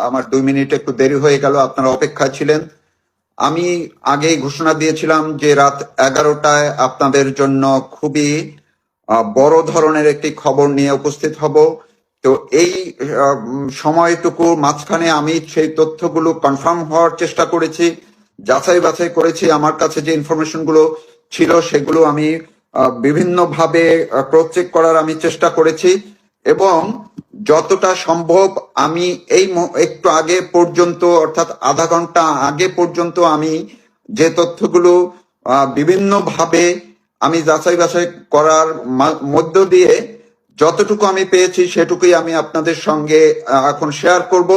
আমার 2 মিনিট একটু দেরি হয়ে গেল, আপনারা অপেক্ষায় ছিলেন। আমি আগেই ঘোষণা দিয়েছিলাম যে রাত 11টায় আপনাদের জন্য খুবই বড় ধরনের একটি খবর নিয়ে উপস্থিত হব। তো এই সময়টুকু মাঝখানে আমি সেই তথ্যগুলো কনফার্ম হওয়ার চেষ্টা করেছি, যাচাই বাছাই করেছি। আমার কাছে যে ইনফরমেশন গুলো ছিল সেগুলো আমি বিভিন্নভাবে ক্রস চেক করার আমি চেষ্টা করেছি, এবং যতটা সম্ভব আমি এই একটু আগে পর্যন্ত, অর্থাৎ আধা ঘন্টা আগে পর্যন্ত আমি যে তথ্যগুলো বিভিন্নভাবে আমি যাচাই বাছাই করার মধ্য দিয়ে যতটুকু আমি পেয়েছি সেটুকুই আমি আপনাদের সঙ্গে এখন শেয়ার করব।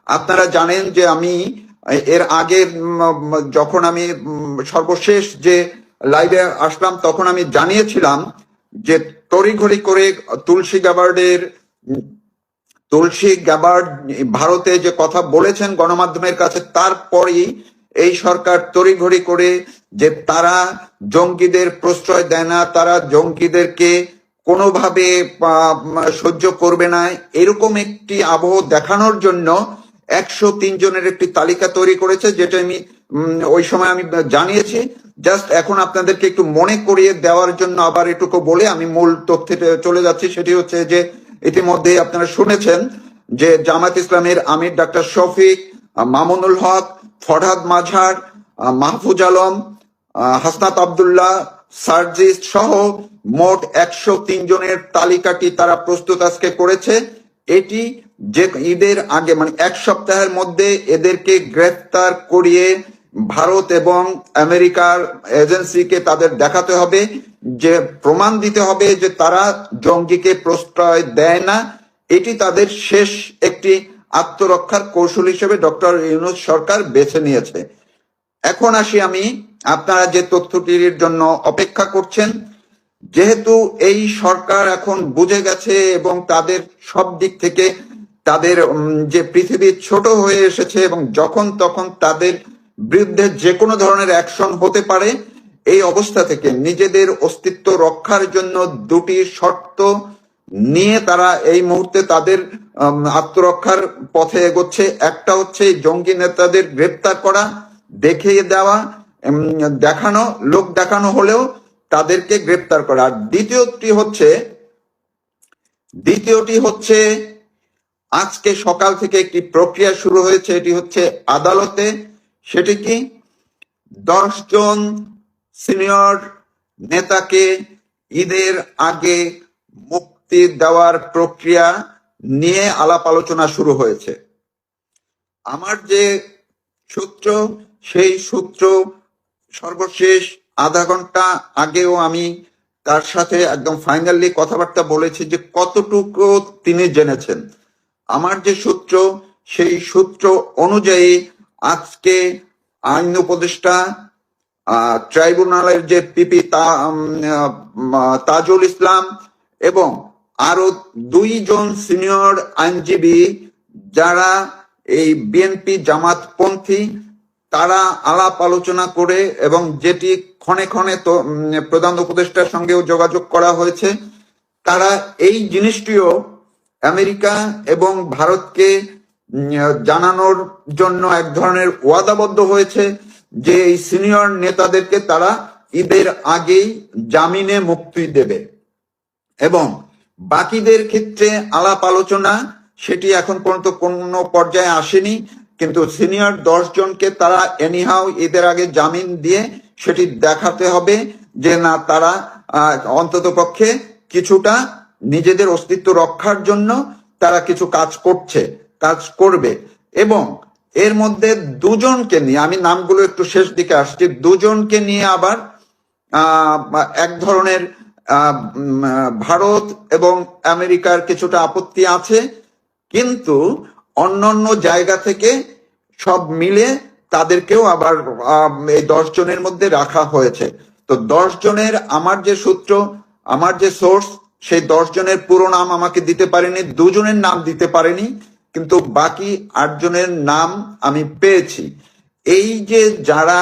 আপনারা জানেন যে আমি এর আগের যখন আমি সর্বশেষ যে লাইভে আসলাম তখন আমি জানিয়েছিলাম যে তড়িঘড়ি করে তুলসী গ্যাবার্ড ভারতে যে কথা বলেছেন গণমাধ্যমের কাছে, তারপরেই এই সরকার তড়িঘড়ি করে যে তারা জঙ্গিদের প্রশ্রয় দেয় না, তারা জঙ্গিদেরকে কোনোভাবে সহ্য করবে না, এরকম একটি আবহ দেখানোর জন্য 103 জনের একটি তালিকা তৈরি করেছে, যেটা আমি ওই সময় আমি জানিয়েছি। জাস্ট এখন আপনাদেরকে একটু মনে করিয়ে দেওয়ার জন্য আবার এটুকু বলে আমি মূল তথ্যে চলে যাচ্ছি। সেটি হচ্ছে যে ইতিমধ্যে আপনারা শুনেছেন যে জামায়াত ইসলামের আমির ডাক্তার শফিক, মামুনুল হক, ফরহাদ মাঝার, মাহফুজ আলম, হাসনাত আব্দুল্লাহ, সার্জিস সহ মোট 103 জনের তালিকাটি তারা প্রস্তুত আজকে করেছে। এটি যে ঈদের আগে মানে এক সপ্তাহের মধ্যে এদেরকে গ্রেফতার করিয়ে ভারত এবং আমেরিকার এজেন্সিকে তাদের দেখাতে হবে, যে প্রমাণ দিতে হবে যে তারা জঙ্গিকে প্রশ্রয় দেয় না। এটি তাদের শেষ একটি আত্মরক্ষার কৌশল হিসেবে ডক্টর ইউনূস সরকার বেছে নিয়েছে। এখন আসি আমি, আপনারা যে তথ্যটির জন্য অপেক্ষা করছেন, যেহেতু এই সরকার এখন বুঝে গেছে এবং তাদের সব দিক থেকে তাদের যে পৃথিবী ছোট হয়ে এসেছে এবং যখন তখন তাদের বিরুদ্ধে যে কোনো ধরনের অ্যাকশন হতে পারে, এই অবস্থা থেকে নিজেদের অস্তিত্ব রক্ষার জন্য দুটি শর্ত নিয়ে তারা এই মুহূর্তে তাদের আত্মরক্ষার পথে এগোচ্ছে। একটা হচ্ছে জঙ্গি নেতাদের গ্রেপ্তার করা, দেখিয়ে দেওয়া, দেখানো, লোক দেখানো হলেও তাদেরকে গ্রেপ্তার করা। আর দ্বিতীয়টি হচ্ছে আজকে সকাল থেকে একটি প্রক্রিয়া শুরু হয়েছে, এটি হচ্ছে আদালতে। সেটি কি, 10 জন সিনিয়র নেতাকে ঈদের আগে মুক্তি দেওয়ার প্রক্রিয়া নিয়ে আলাপ আলোচনা শুরু হয়েছে। আমার যে সূত্র, সেই সূত্র সর্বশেষ আধা ঘন্টা আগেও আমি তার সাথে একদম ফাইনালি কথাবার্তা বলেছি যে কতটুকু তিনি জেনেছেন। আমার যে সূত্র, সেই সূত্র অনুযায়ী আজকে আইন উপদেষ্টা, ট্রাইব্যুনালের যে পিপি তাজুল ইসলাম এবং আরো 2 জন সিনিয়র আইনজীবী যারা এই বিএনপি জামাতপন্থী, তারা আলাপ আলোচনা করে, এবং যেটি ক্ষণে ক্ষণে তো প্রধান উপদেষ্টার সঙ্গেও যোগাযোগ করা হয়েছে, তারা এই জিনিসটিও আমেরিকা এবং ভারতকে জানানোর জন্য এক ধরনের ওয়াদাবদ্ধ হয়েছে যে এই সিনিয়র নেতাদেরকে তারা ঈদের আগেই জামিনে মুক্তি দেবে। এবং বাকিদের ক্ষেত্রে আলাপ আলোচনা সেটি এখন পর্যন্ত কোনো পর্যায়ে আসেনি, কিন্তু সিনিয়র 10 জনকে তারা এনিহাও ঈদের আগে জামিন দিয়ে সেটি দেখাতে হবে যে না, তারা অন্তত পক্ষে কিছুটা নিজেদের অস্তিত্ব রক্ষার জন্য তারা কিছু কাজ করবে। এবং এর মধ্যে 2 জনকে নিয়ে, আমি নামগুলো একটু শেষ দিকে আসছি, 2 জনকে নিয়ে আবার এক ধরনের ভারত এবং আমেরিকার কিছুটা আপত্তি আছে, কিন্তু অন্যান্য জায়গা থেকে সব মিলে তাদেরকেও আবার এই 10 জনের মধ্যে রাখা হয়েছে। তো 10 জনের আমার যে সূত্র, আমার যে সোর্স, সেই 10 জনের পুরো নাম আমাকে দিতে পারেনি, 2 জনের নাম দিতে পারেনি, কিন্তু বাকি 8 জনের নাম আমি পেয়েছি। এই যে যারা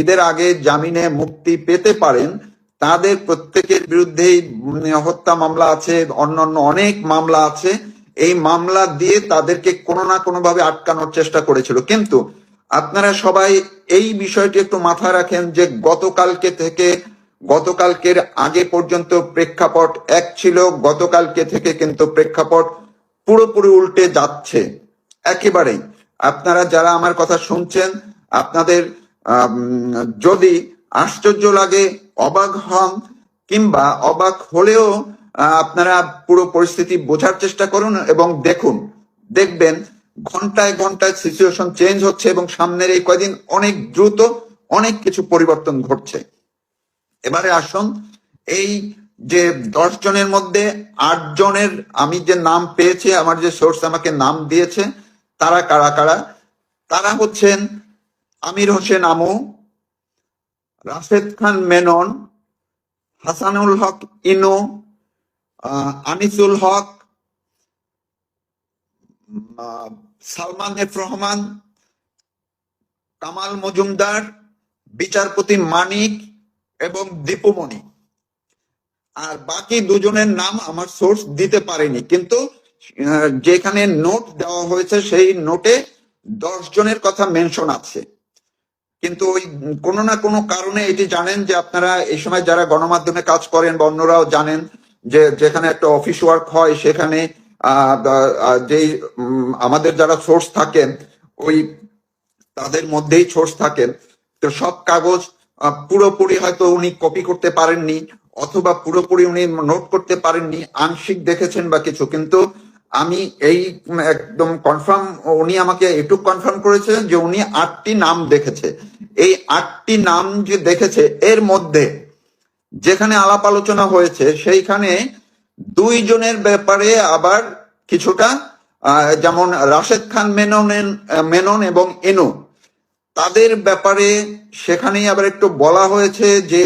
ঈদের আগে জামিনে মুক্তি পেতে পারেন, তাদের প্রত্যেকের বিরুদ্ধেই হত্যা মামলা আছে, অন্যান্য অনেক মামলা আছে। এই মামলা দিয়ে তাদেরকে কোনো না কোনো ভাবে আটকানোর চেষ্টা করেছিল। কিন্তু আপনারা সবাই এই বিষয়টি একটু মাথায় রাখেন যে গতকালকের আগে পর্যন্ত প্রেক্ষাপট এক ছিল, গতকালকে থেকে কিন্তু প্রেক্ষাপট পুরোপুরি উল্টে যাচ্ছে একেবারেই। আপনারা যারা আমার কথা শুনছেন, আপনাদের যদি আশ্চর্য লাগে, অবাক হন, কিংবা অবাক হলেও আপনারা পুরো পরিস্থিতি বোঝার চেষ্টা করুন এবং দেখবেন ঘন্টায় ঘন্টায় সিচুয়েশন চেঞ্জ হচ্ছে এবং সামনের এই কয়দিন অনেক দ্রুত অনেক কিছু পরিবর্তন ঘটছে। এবারে আসুন, এই যে 10 জনের মধ্যে 8 জনের আমি যে নাম পেয়েছি, আমার যে সোর্স আমাকে নাম দিয়েছে, তারা কারা কারা? তারা হচ্ছেন আমির হোসেন আমু, রাশেদ খান মেনন, হাসানুল হক ইনু, আনিসুল হক, সালমান এফ রহমান, কামাল মজুমদার, বিচারপতি মানিক এবং দীপুমণি। আর বাকি দুজনের নাম আমার সোর্স দিতে পারেনি, কিন্তু যেখানে নোট দেওয়া হয়েছে সেই নোটে 10 জনের কথা মেনশন আছে। কিন্তু ওই কোনো না কোনো কারণে এটি জানেন যে আপনারা এই সময় যারা গণমাধ্যমে কাজ করেন বা অন্যরাও জানেন যে যেখানে একটা অফিস ওয়ার্ক হয় সেখানে যেই আমাদের যারা সোর্স থাকেন ওই তাদের মধ্যেই সোর্স থাকেন, তো সব কাগজ পুরোপুরি হয়তো উনি কপি করতে পারেননি অথবা পুরোপুরি উনি নোট করতে পারেননি, আংশিক দেখেছেন বা কিছু। কিন্তু আমি এই একদম কনফার্ম, উনি আমাকে এটুকু কনফার্ম করেছেন যে উনি 8টি নাম দেখেছে। এই 8টি নাম যে দেখেছে এর মধ্যে যেখানে আলাপ আলোচনা হয়েছে সেইখানে 2 জনের ব্যাপারে আবার কিছুটা, যেমন রাশেদ খান মেনন এবং ইনু, তাদের ব্যাপারে সেখানেই আবার একটু বলা হয়েছে যে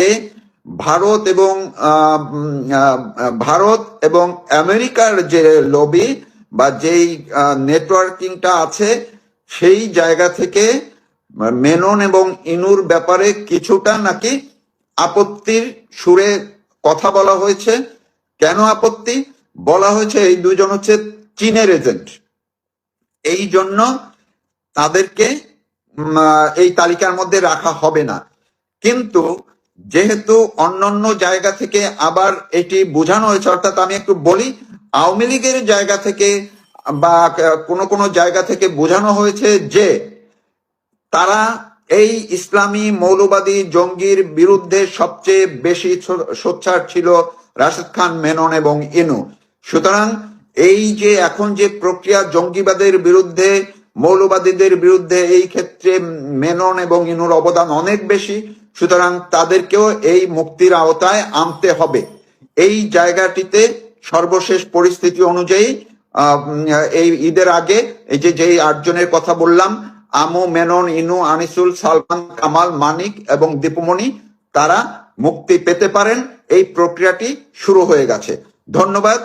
ভারত এবং আমেরিকার যে লবি বা যেই নেটওয়ার্কিংটা আছে সেই জায়গা থেকে মেনন এবং ইনুর ব্যাপারে কিছুটা নাকি আপত্তির সুরে কথা বলা হয়েছে। কেন আপত্তি বলা হয়েছে? এই 2 জন হচ্ছে চীনের এজেন্ট, এই জন্য তাদেরকে এই তালিকার মধ্যে রাখা হবে না। কিন্তু যেহেতু অন্যান্য জায়গা থেকে আবার এটি বোঝানো হয়েছে, অর্থাৎ আমি একটু বলি, আওয়ামী লীগের জায়গা থেকে বা কোনো জায়গা থেকে বোঝানো হয়েছে যে তারা এই ইসলামী মৌলবাদী জঙ্গির বিরুদ্ধে সবচেয়ে বেশি সোচ্চার ছিল রাশেদ খান মেনন এবং ইনু। সুতরাং এই যে এখন যে প্রক্রিয়া জঙ্গিবাদের বিরুদ্ধে, মৌলবাদীদের বিরুদ্ধে, এই ক্ষেত্রে মেনন এবং ইনুর অবদান অনেক বেশি, সুতরাং তাদেরকেও এই মুক্তির আওতায় আনতে হবে। এই জায়গাটিতে সর্বশেষ পরিস্থিতি অনুযায়ী এই ঈদের আগে এই যে 8 জনের কথা বললাম, আমু, মেনন, ইনু, আনিসুল, সালমান, কামাল, মানিক এবং দীপুমণি, তারা মুক্তি পেতে পারেন। এই প্রক্রিয়াটি শুরু হয়ে গেছে। ধন্যবাদ।